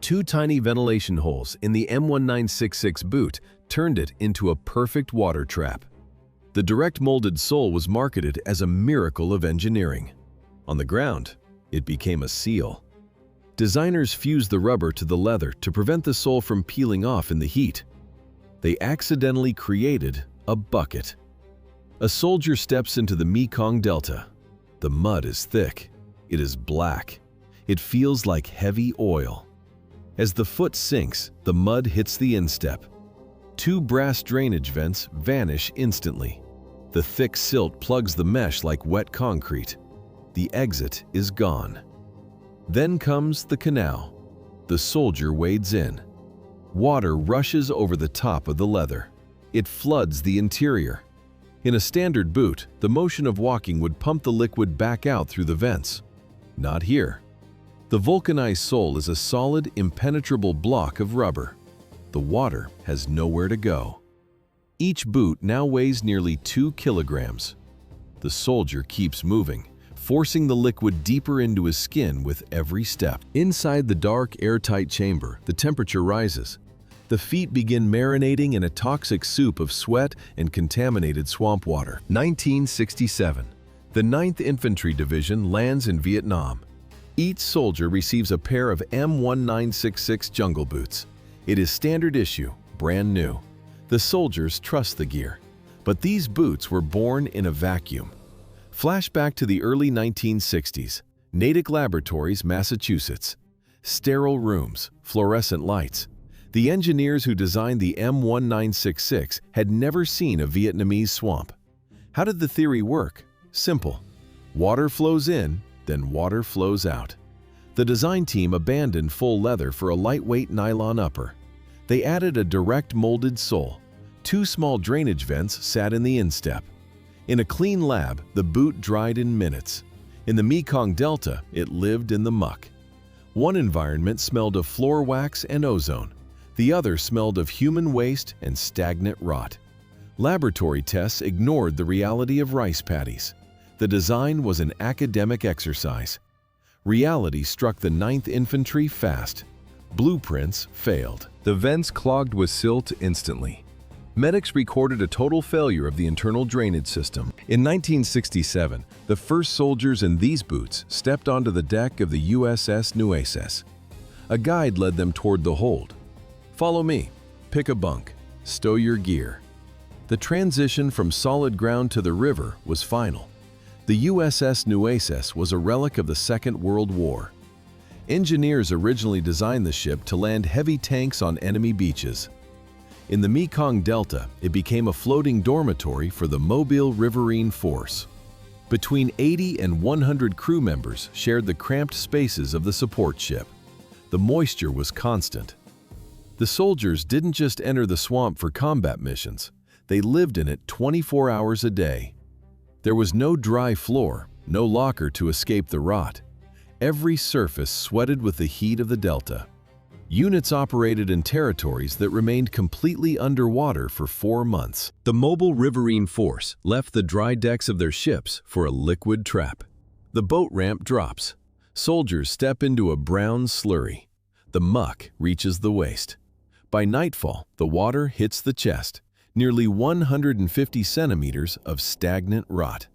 2 tiny ventilation holes in the M1966 boot turned it into a perfect water trap. The direct molded sole was marketed as a miracle of engineering. On the ground, it became a seal. Designers fused the rubber to the leather to prevent the sole from peeling off in the heat. They accidentally created a bucket. A soldier steps into the Mekong Delta. The mud is thick. It is black. It feels like heavy oil. As the foot sinks, the mud hits the instep. 2 brass drainage vents vanish instantly. The thick silt plugs the mesh like wet concrete. The exit is gone. Then comes the canal. The soldier wades in. Water rushes over the top of the leather. It floods the interior. In a standard boot, the motion of walking would pump the liquid back out through the vents. Not here. The vulcanized sole is a solid, impenetrable block of rubber. The water has nowhere to go. Each boot now weighs nearly 2 kilograms. The soldier keeps moving, forcing the liquid deeper into his skin with every step. Inside the dark, airtight chamber, the temperature rises. The feet begin marinating in a toxic soup of sweat and contaminated swamp water. 1967. The Ninth Infantry Division lands in Vietnam. Each soldier receives a pair of M1966 jungle boots. It is standard issue, brand new. The soldiers trust the gear. But these boots were born in a vacuum. Flashback to the early 1960s. Natick Laboratories, Massachusetts. Sterile rooms, fluorescent lights. The engineers who designed the M1966 had never seen a Vietnamese swamp. How did the theory work? Simple. Water flows in, then water flows out. The design team abandoned full leather for a lightweight nylon upper. They added a direct molded sole. 2 small drainage vents sat in the instep. In a clean lab, the boot dried in minutes. In the Mekong Delta, it lived in the muck. One environment smelled of floor wax and ozone. The other smelled of human waste and stagnant rot. Laboratory tests ignored the reality of rice paddies. The design was an academic exercise. Reality struck the 9th Infantry fast. Blueprints failed. The vents clogged with silt instantly. Medics recorded a total failure of the internal drainage system. In 1967, the first soldiers in these boots stepped onto the deck of the USS Nueces. A guide led them toward the hold. Follow me. Pick a bunk. Stow your gear. The transition from solid ground to the river was final. The USS Nueces was a relic of the Second World War. Engineers originally designed the ship to land heavy tanks on enemy beaches. In the Mekong Delta, it became a floating dormitory for the Mobile Riverine Force. Between 80 and 100 crew members shared the cramped spaces of the support ship. The moisture was constant. The soldiers didn't just enter the swamp for combat missions. They lived in it 24 hours a day. There was no dry floor, no locker to escape the rot. Every surface sweated with the heat of the Delta. Units operated in territories that remained completely underwater for 4 months. The Mobile Riverine Force left the dry decks of their ships for a liquid trap. The boat ramp drops. Soldiers step into a brown slurry. The muck reaches the waist. By nightfall, the water hits the chest, nearly 150 centimeters of stagnant rot.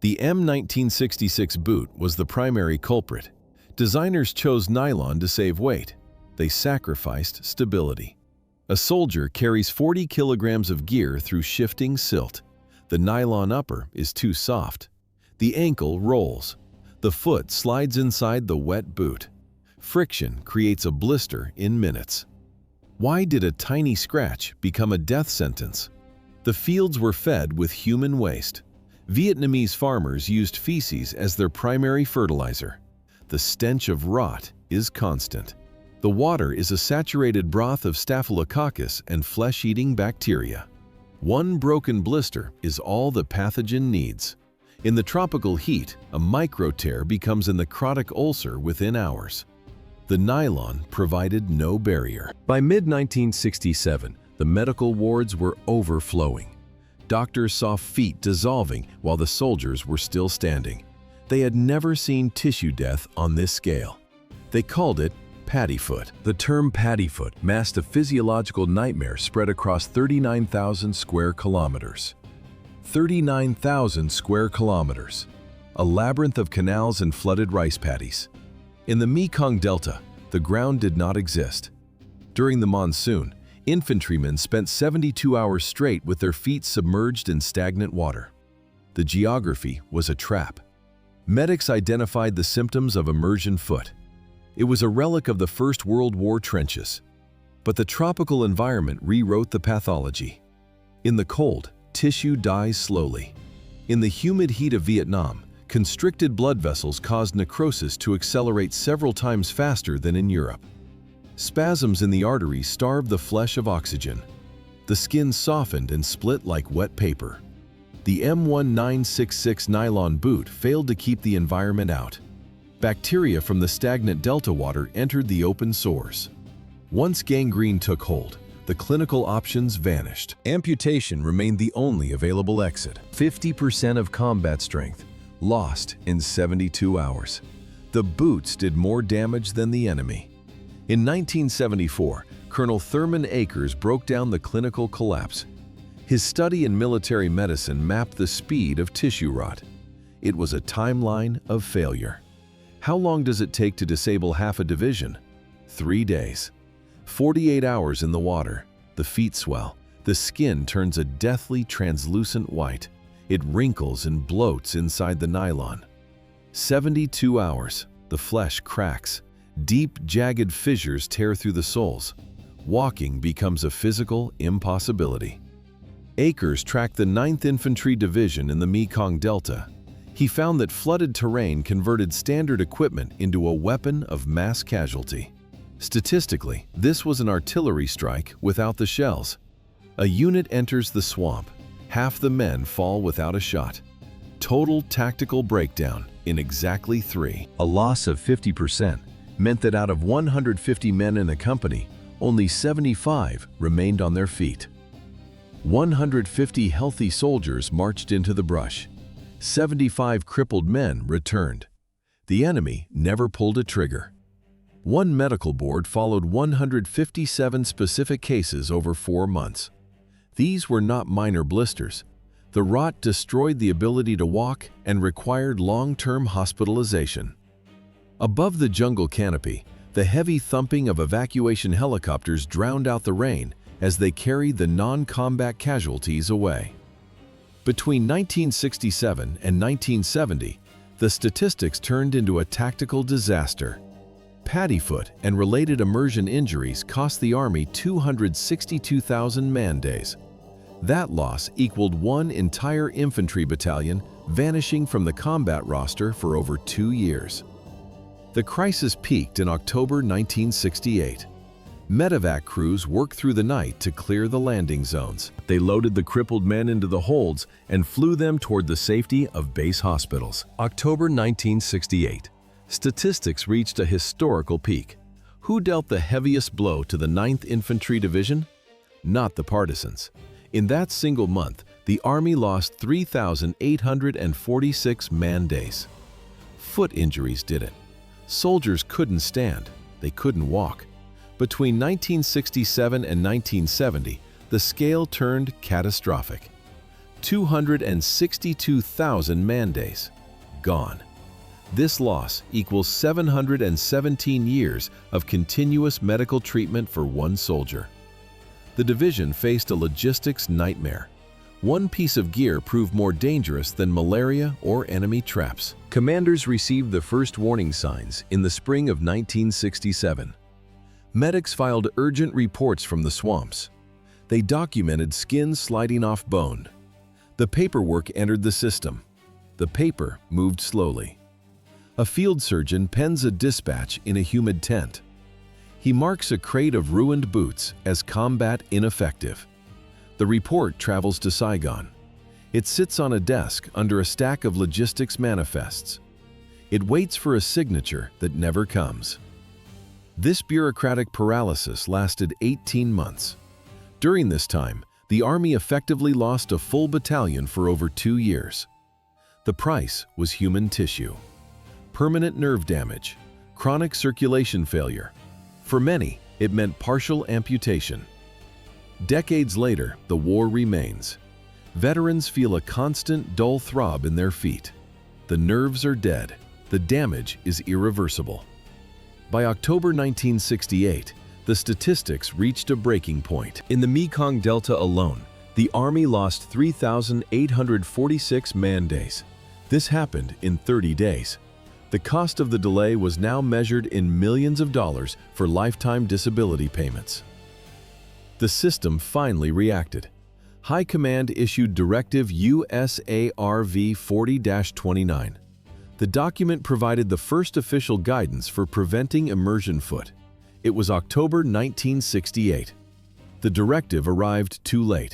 The M1966 boot was the primary culprit. Designers chose nylon to save weight. They sacrificed stability. A soldier carries 40 kilograms of gear through shifting silt. The nylon upper is too soft. The ankle rolls. The foot slides inside the wet boot. Friction creates a blister in minutes. Why did a tiny scratch become a death sentence? The fields were fed with human waste. Vietnamese farmers used feces as their primary fertilizer. The stench of rot is constant. The water is a saturated broth of staphylococcus and flesh-eating bacteria. One broken blister is all the pathogen needs. In the tropical heat, a micro-tear becomes a necrotic ulcer within hours. The nylon provided no barrier. By mid-1967, the medical wards were overflowing. Doctors saw feet dissolving while the soldiers were still standing. They had never seen tissue death on this scale. They called it Paddyfoot. The term paddyfoot masked a physiological nightmare spread across 39,000 square kilometers. 39,000 square kilometers. A labyrinth of canals and flooded rice paddies. In the Mekong Delta, the ground did not exist. During the monsoon, infantrymen spent 72 hours straight with their feet submerged in stagnant water. The geography was a trap. Medics identified the symptoms of immersion foot. It was a relic of the First World War trenches. But the tropical environment rewrote the pathology. In the cold, tissue dies slowly. In the humid heat of Vietnam, constricted blood vessels caused necrosis to accelerate several times faster than in Europe. Spasms in the arteries starved the flesh of oxygen. The skin softened and split like wet paper. The M1966 nylon boot failed to keep the environment out. Bacteria from the stagnant delta water entered the open sores. Once gangrene took hold, the clinical options vanished. Amputation remained the only available exit. 50% of combat strength lost in 72 hours. The boots did more damage than the enemy. In 1974, Colonel Thurman Akers broke down the clinical collapse. His study in military medicine mapped the speed of tissue rot. It was a timeline of failure. How long does it take to disable half a division? 3 days. 48 hours in the water. The feet swell. The skin turns a deathly translucent white. It wrinkles and bloats inside the nylon. 72 hours. The flesh cracks. Deep, jagged fissures tear through the soles. Walking becomes a physical impossibility. Akers tracked the Ninth Infantry Division in the Mekong Delta. He found that flooded terrain converted standard equipment into a weapon of mass casualty. Statistically, this was an artillery strike without the shells. A unit enters the swamp. Half the men fall without a shot. Total tactical breakdown in exactly 3. A loss of 50% meant that out of 150 men in a company, only 75 remained on their feet. 150 healthy soldiers marched into the brush. 75 crippled men returned. The enemy never pulled a trigger. One medical board followed 157 specific cases over 4 months. These were not minor blisters. The rot destroyed the ability to walk and required long-term hospitalization. Above the jungle canopy, the heavy thumping of evacuation helicopters drowned out the rain as they carried the non-combat casualties away. Between 1967 and 1970, the statistics turned into a tactical disaster. Paddyfoot and related immersion injuries cost the Army 262,000 man-days. That loss equaled one entire infantry battalion vanishing from the combat roster for over 2 years. The crisis peaked in October 1968. Medevac crews worked through the night to clear the landing zones. They loaded the crippled men into the holds and flew them toward the safety of base hospitals. October 1968. Statistics reached a historical peak. Who dealt the heaviest blow to the Ninth Infantry Division? Not the partisans. In that single month, the Army lost 3,846 man-days. Foot injuries did it. Soldiers couldn't stand. They couldn't walk. Between 1967 and 1970, the scale turned catastrophic. 262,000 man-days. Gone. This loss equals 717 years of continuous medical treatment for one soldier. The division faced a logistics nightmare. One piece of gear proved more dangerous than malaria or enemy traps. Commanders received the first warning signs in the spring of 1967. Medics filed urgent reports from the swamps. They documented skin sliding off bone. The paperwork entered the system. The paper moved slowly. A field surgeon pens a dispatch in a humid tent. He marks a crate of ruined boots as combat ineffective. The report travels to Saigon. It sits on a desk under a stack of logistics manifests. It waits for a signature that never comes. This bureaucratic paralysis lasted 18 months. During this time, the Army effectively lost a full battalion for over 2 years. The price was human tissue. Permanent nerve damage, chronic circulation failure, For many, it meant partial amputation. Decades later, the war remains. Veterans feel a constant dull throb in their feet. The nerves are dead. The damage is irreversible. By October 1968, the statistics reached a breaking point. In the Mekong Delta alone, the Army lost 3,846 man-days. This happened in 30 days. The cost of the delay was now measured in millions of dollars for lifetime disability payments. The system finally reacted. High Command issued Directive USARV 40-29. The document provided the first official guidance for preventing immersion foot. It was October 1968. The directive arrived too late.